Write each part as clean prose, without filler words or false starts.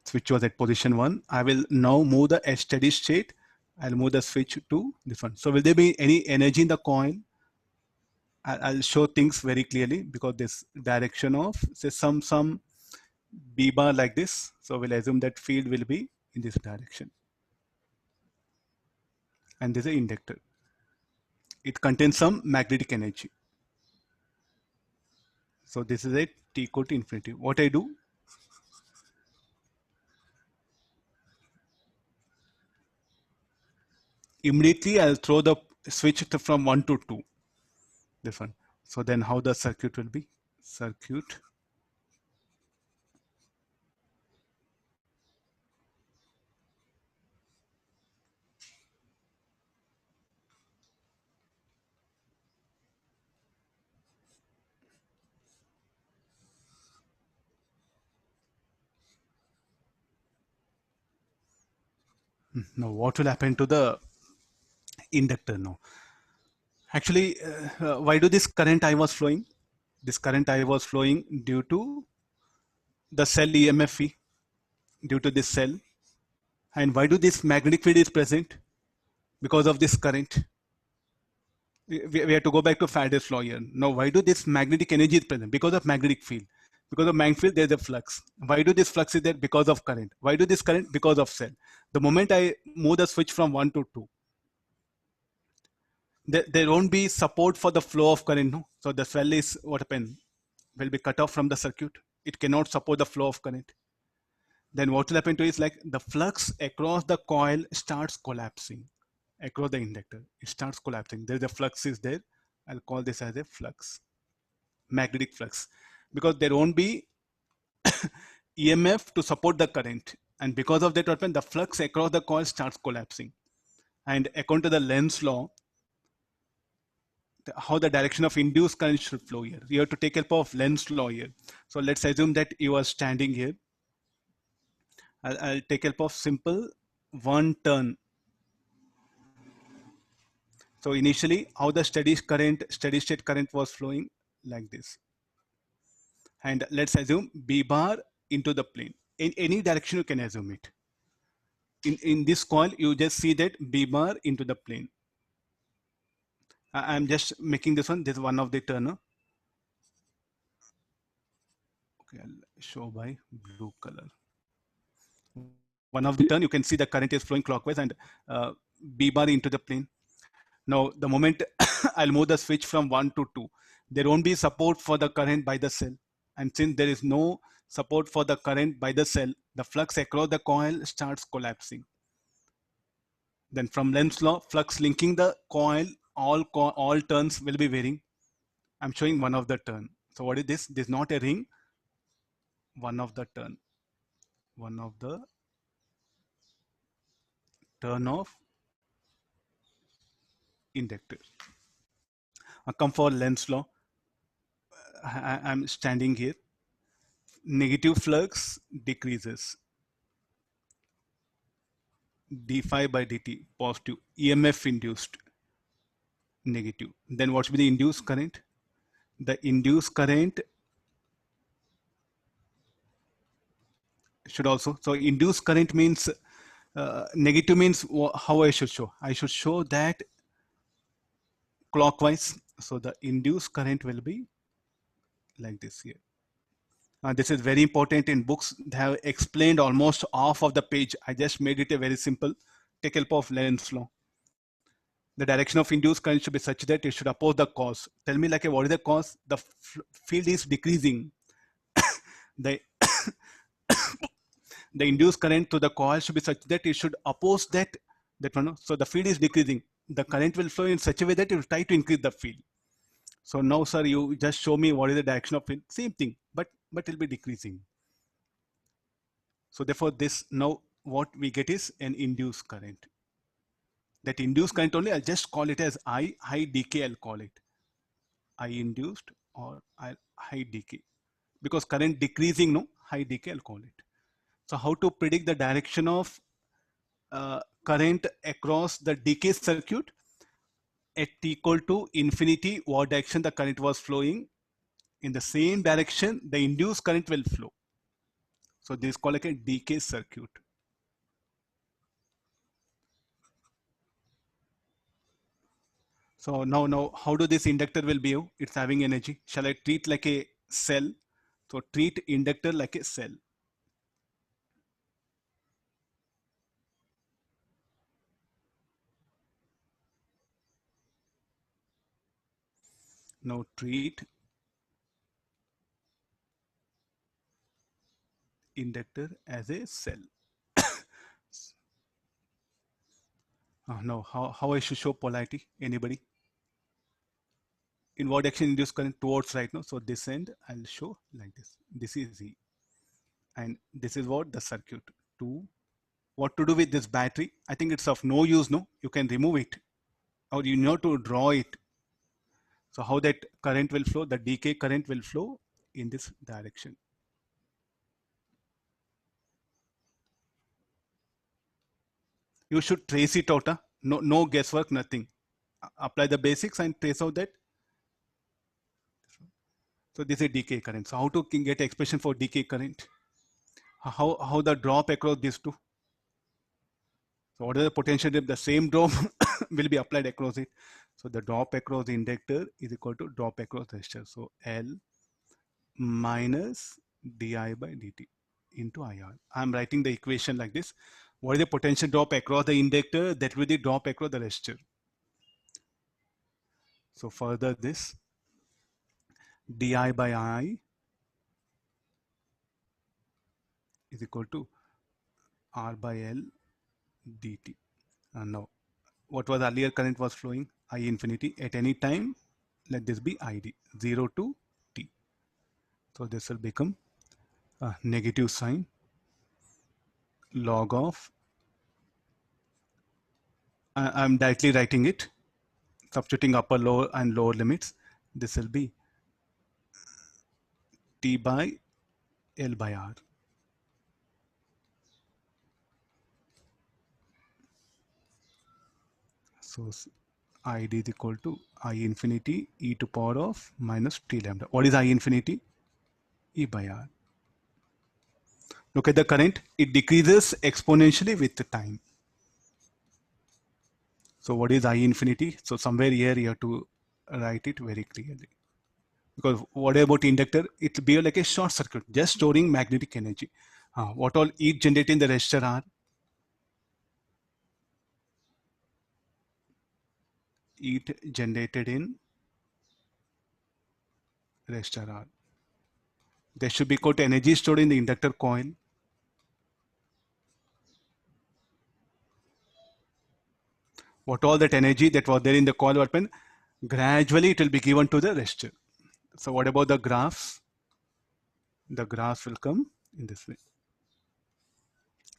Switch was at position 1. I will now move the steady state. I'll move the switch to this one. So will there be any energy in the coil? I'll show things very clearly because this direction of say some B bar like this. So we'll assume that field will be in this direction. And this is an inductor. It contains some magnetic energy. So this is a T equal to infinity. What I do? Immediately I'll throw the switch from 1 to 2. This one. So then how the circuit will be? Circuit. Now what will happen to the inductor now? Actually, why do this current I was flowing? This current I was flowing due to the cell EMF due to this cell. And why do this magnetic field is present? Because of this current. We have to go back to Faraday's law here. Now, why do this magnetic energy is present? Because of magnetic field. Because of magnetic field, there's a flux. Why do this flux is there? Because of current. Why do this current? Because of cell. The moment I move the switch from 1 to 2, there won't be support for the flow of current. No? So the cell is what happened? Will be cut off from the circuit. It cannot support the flow of current. Then what will happen to it is like the flux across the coil starts collapsing. Across the inductor, it starts collapsing. There's a flux is there. I'll call this as a flux, magnetic flux, because there won't be EMF to support the current. And because of that, the flux across the coil starts collapsing. And according to the Lenz's law, how the direction of induced current should flow here. You have to take help of Lenz's law here. So let's assume that you are standing here. I'll take help of simple one turn. So initially, how the steady state current was flowing like this. And let's assume B bar into the plane. In any direction, you can assume it. In this coil, you just see that B bar into the plane. I'm just making this one. This is one of the turner. Okay, I'll show by blue color. One of the turn, you can see the current is flowing clockwise and B bar into the plane. Now, the moment I'll move the switch from 1 to 2, there won't be support for the current by the cell. And since there is no support for the current by the cell, the flux across the coil starts collapsing. Then from Lenz's law, flux linking the coil, all turns will be varying. I'm showing one of the turn. So what is this? This is not a ring. One of the turn. One of the turn of inductor. I come for Lenz's law. I'm standing here. Negative flux decreases. d phi by dt, positive. EMF induced, negative. Then what should be the induced current? The induced current should also, so induced current means, negative means how I should show? I should show that clockwise. So the induced current will be like this here. This is very important in books. They have explained almost half of the page. I just made it a very simple. Take help of Lenz's law. The direction of induced current should be such that it should oppose the cause. Tell me like what is the cause? The field is decreasing. the the induced current to the coil should be such that it should oppose that one. So the field is decreasing. The current will flow in such a way that it will try to increase the field. So now, sir, you just show me what is the direction of field. Same thing, but it will be decreasing. So therefore, this now what we get is an induced current. That induced current only, I'll just call it as I high decay. I'll call it I induced or high decay, because current decreasing, no, high decay, I'll call it. So how to predict the direction of current across the decay circuit? At t equal to infinity, what direction the current was flowing, in the same direction the induced current will flow. So this is called like a decay circuit. So now, how do this inductor will behave? It's having energy. Shall I treat like a cell? So treat inductor like a cell. Now treat inductor as a cell. Now, how I should show polarity? Anybody? In what direction induced current? Towards right now. So this end I'll show like this. This is E. And this is what the circuit. 2. What to do with this battery? I think it's of no use, no? You can remove it. Or you know to draw it. So how that current will flow? The decay current will flow in this direction. You should trace it out. No guesswork, nothing. Apply the basics and trace out that. So this is decay current. So how to get expression for decay current? How the drop across these two? So what is the potential if the same drop will be applied across it? So the drop across the inductor is equal to drop across resistor. So L minus di by dt into IR. I'm writing the equation like this. What is the potential drop across the inductor? That will be the drop across the resistor. So further this di by I is equal to R by L dt. And now, what was earlier current was flowing? I infinity at any time. Let this be ID 0 to t. So this will become a negative sign log of. I'm directly writing it, substituting upper, lower, and lower limits. This will be t by L by R. So ID is equal to I infinity e to power of minus t lambda. What is I infinity? E by R. Look at the current. It decreases exponentially with the time. So what is I infinity? So somewhere here you have to write it very clearly. Because what about inductor? It will be like a short circuit, just storing magnetic energy. What all heat generated in the resistor are? Heat generated in resistor are. There should be equal to energy stored in the inductor coil. What all that energy that was there in the coil weapon, gradually it will be given to the resistor. So what about the graphs? The graphs will come in this way.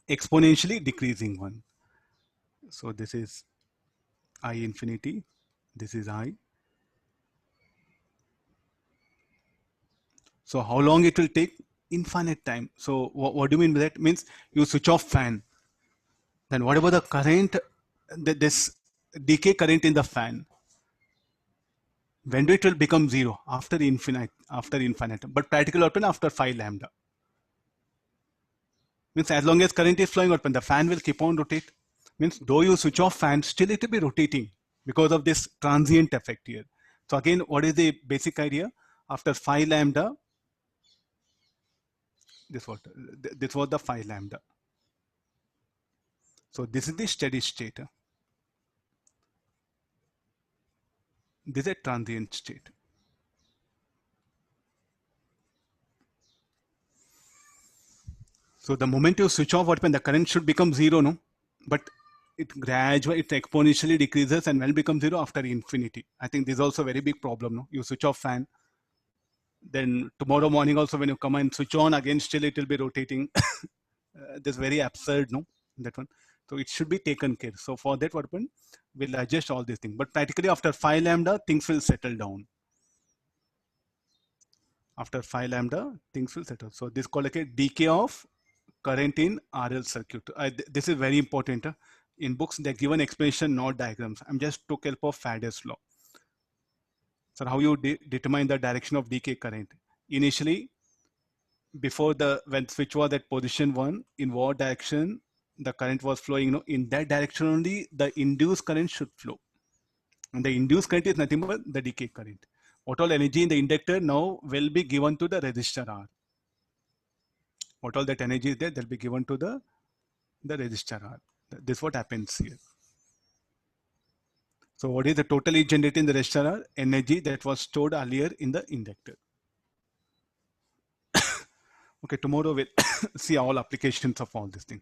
Exponentially decreasing one. So this is I infinity. This is I. So how long it will take? Infinite time. So what do you mean by that? Means you switch off fan. Then what about the current, this decay current in the fan? When do it will become zero? After infinite, but practical open after 5 lambda. Means as long as current is flowing open, the fan will keep on rotate. Means though you switch off fan, still it will be rotating because of this transient effect here. So again, what is the basic idea? After 5 lambda, this was the 5 lambda. So this is the steady state. This is a transient state. So the moment you switch off, what when the current should become zero, no? But it gradually, it exponentially decreases and will become zero after infinity. I think this is also a very big problem, no? You switch off fan, then tomorrow morning also when you come and switch on again, still it will be rotating. This is very absurd, no? That one. So it should be taken care. So for that, what happen? We'll adjust all these things. But practically after 5 lambda, things will settle down. After 5 lambda, things will settle. So this is called like a decay of current in RL circuit. This is very important. In books, they're given explanation, not diagrams. I'm just took help of Faraday's law. So how you determine the direction of decay current? Initially, before when switch was at position 1, in what direction the current was flowing, in that direction only the induced current should flow. And the induced current is nothing but the decay current. What all energy in the inductor now will be given to the resistor R. What all that energy is there, that will be given to the resistor R. This is what happens here. So what is the total heat generated in the resistor R? Energy that was stored earlier in the inductor. Okay, tomorrow we'll see all applications of all this thing.